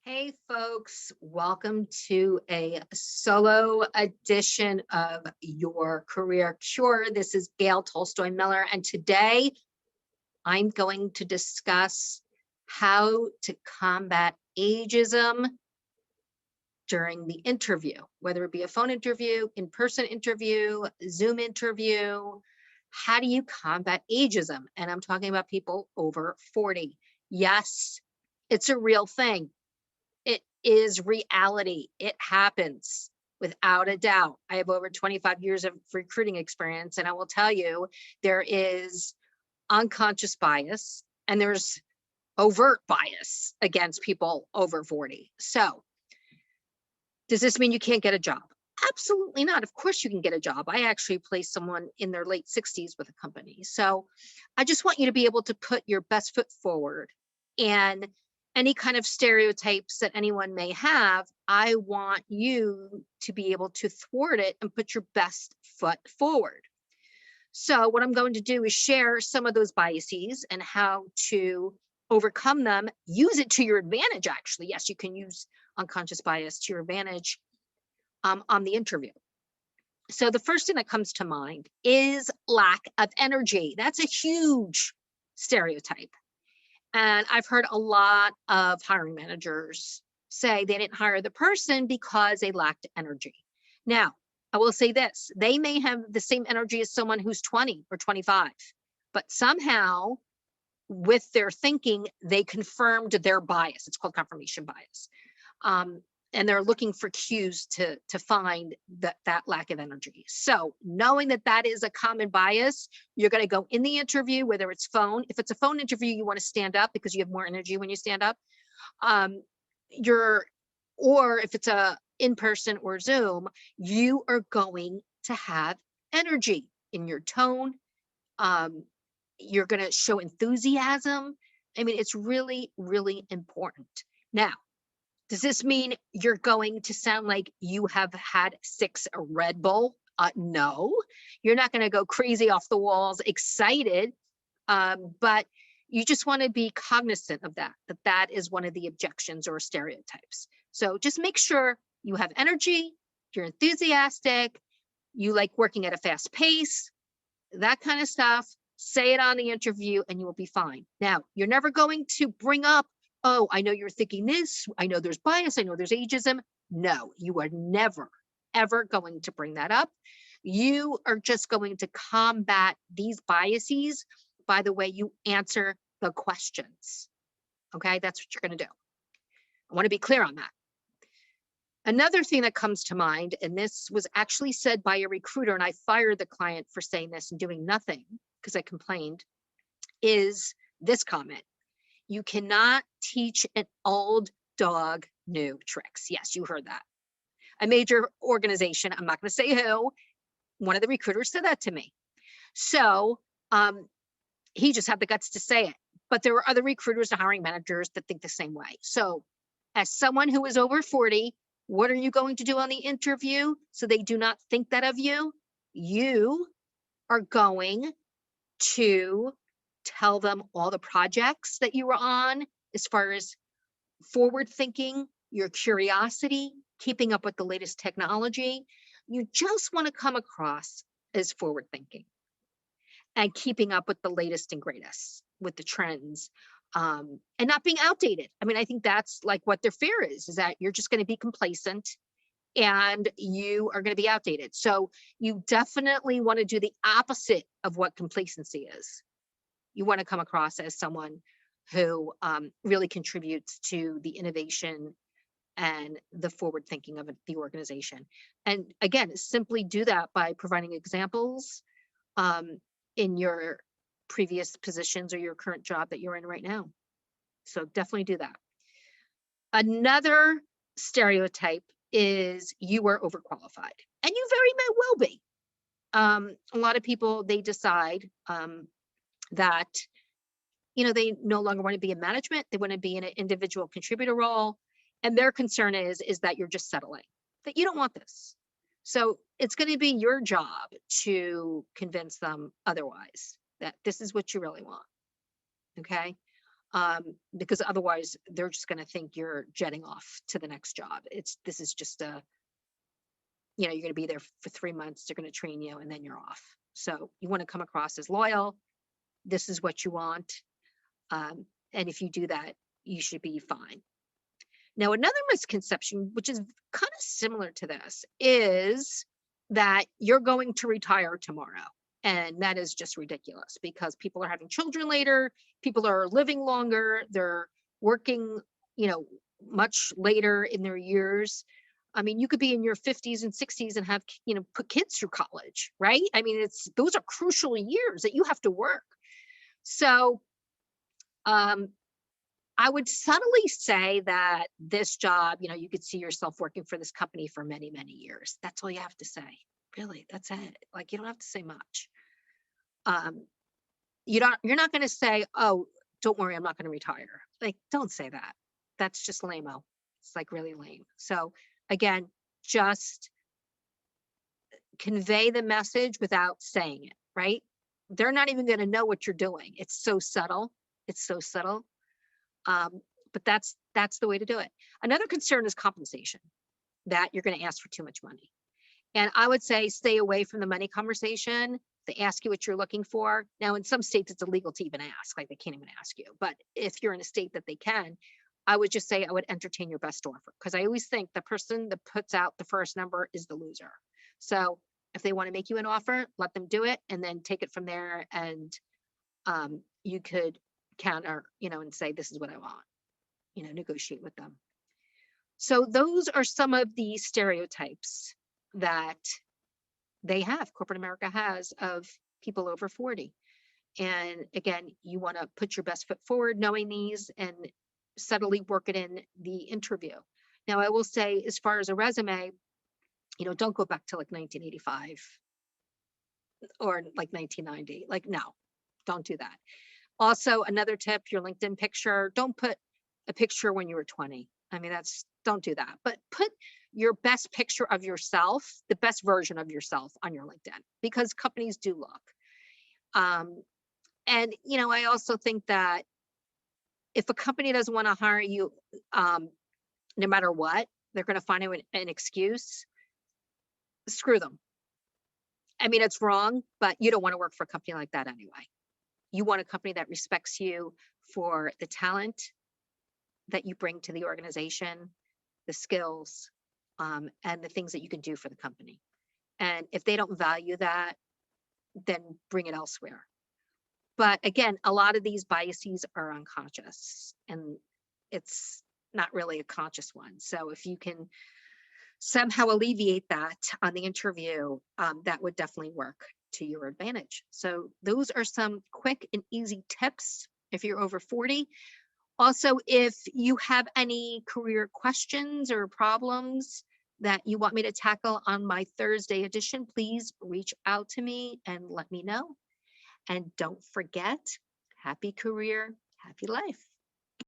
Hey folks, welcome to a solo edition of Your Career Cure. This is Gail Tolstoi-Miller, and today I'm going to discuss how to combat ageism during the interview, whether it be a phone interview, in-person interview, Zoom interview. How do you combat ageism? And I'm talking about people over 40. Yes, it's a real thing. It is reality. It happens without a doubt. I have over 25 years of recruiting experience, and I will tell you there is unconscious bias and there's overt bias against people over 40. So, does this mean you can't get a job? Absolutely not. Of course you can get a job. I actually placed someone in their late 60s with a company. So, I just want you to be able to put your best foot forward, and any kind of stereotypes that anyone may have, I want you to be able to thwart it and put your best foot forward. So what I'm going to do is share some of those biases and how to overcome them. Use it to your advantage, actually. Yes, you can use unconscious bias to your advantage on the interview. So the first thing that comes to mind is lack of energy. That's a huge stereotype. And I've heard a lot of hiring managers say they didn't hire the person because they lacked energy. Now, I will say this, they may have the same energy as someone who's 20 or 25, but somehow with their thinking, they confirmed their bias. It's called confirmation bias. And they're looking for cues to find that lack of energy. So knowing that that is a common bias, you're going to go in the interview, whether it's phone. If it's a phone interview, you want to stand up because you have more energy when you stand up. Or if it's a in-person or Zoom, you are going to have energy in your tone. You're going to show enthusiasm. I mean, it's really, really important. Now, does this mean you're going to sound like you have had 6 Red Bull? No, you're not going to go crazy off the walls, excited, but you just want to be cognizant of that is one of the objections or stereotypes. So just make sure you have energy, you're enthusiastic, you like working at a fast pace, that kind of stuff. Say it on the interview and you will be fine. Now, you're never going to bring up, oh, I know you're thinking this, I know there's bias, I know there's ageism. No, you are never, ever going to bring that up. You are just going to combat these biases by the way you answer the questions. Okay, that's what you're going to do. I want to be clear on that. Another thing that comes to mind, and this was actually said by a recruiter, and I fired the client for saying this and doing nothing because I complained, is this comment. You cannot teach an old dog new tricks. Yes, you heard that. A major organization, I'm not going to say who, one of the recruiters said that to me. So he just had the guts to say it. But there were other recruiters and hiring managers that think the same way. So as someone who is over 40, what are you going to do on the interview so they do not think that of you? You are going to tell them all the projects that you were on as far as forward thinking, your curiosity, keeping up with the latest technology. You just want to come across as forward thinking and keeping up with the latest and greatest, with the trends, and not being outdated. I mean, I think that's like what their fear is that you're just going to be complacent and you are going to be outdated. So you definitely want to do the opposite of what complacency is. You want to come across as someone who really contributes to the innovation and the forward thinking of the organization. And again, simply do that by providing examples in your previous positions or your current job that you're in right now. So definitely do that. Another stereotype is you are overqualified, and you very well be. A lot of people, they decide that they no longer want to be in management. They want to be in an individual contributor role. And their concern is that you're just settling, that you don't want this. So it's going to be your job to convince them otherwise, that this is what you really want. Okay. Because otherwise they're just going to think you're jetting off to the next job. This is just you're going to be there for 3 months. They're going to train you and then you're off. So you want to come across as loyal. This is what you want. And if you do that, you should be fine. Now, another misconception, which is kind of similar to this, is that you're going to retire tomorrow. And that is just ridiculous because people are having children later, people are living longer, they're working, much later in their years. I mean, you could be in your 50s and 60s and have, put kids through college, right? I mean, those are crucial years that you have to work. So, I would subtly say that this job, you could see yourself working for this company for many, many years. That's all you have to say. Really, that's it. Like, you don't have to say much. You're not going to say, oh, don't worry, I'm not going to retire. Like, don't say that. That's just lame-o. It's like really lame. So again, just convey the message without saying it, right? They're not even going to know what you're doing. It's so subtle. It's so subtle. But that's the way to do it. Another concern is compensation, that you're going to ask for too much money. And I would say stay away from the money conversation. They ask you what you're looking for. Now, in some states, it's illegal to even ask, like they can't even ask you. But if you're in a state that they can, I would just say I would entertain your best offer, because I always think the person that puts out the first number is the loser. So if they want to make you an offer, let them do it and then take it from there. And you could counter, and say, this is what I want, negotiate with them. So those are some of the stereotypes that corporate America has, of people over 40. And again, you want to put your best foot forward knowing these and subtly work it in the interview. Now, I will say, as far as a resume, don't go back to like 1985 or like 1990. Like, no, don't do that. Also, another tip, your LinkedIn picture, don't put a picture when you were 20. I mean, don't do that, but put your best picture of yourself, the best version of yourself on your LinkedIn, because companies do look. And, I also think that if a company doesn't want to hire you, no matter what, they're going to find an excuse. Screw them. I mean, it's wrong, but you don't want to work for a company like that anyway. You want a company that respects you for the talent that you bring to the organization, the skills, and the things that you can do for the company. And if they don't value that, then bring it elsewhere. But again, a lot of these biases are unconscious, and it's not really a conscious one. So if you can somehow alleviate that on the interview, that would definitely work to your advantage. So those are some quick and easy tips if you're over 40. Also, if you have any career questions or problems that you want me to tackle on my Thursday edition, please reach out to me and let me know. And don't forget, happy career, happy life.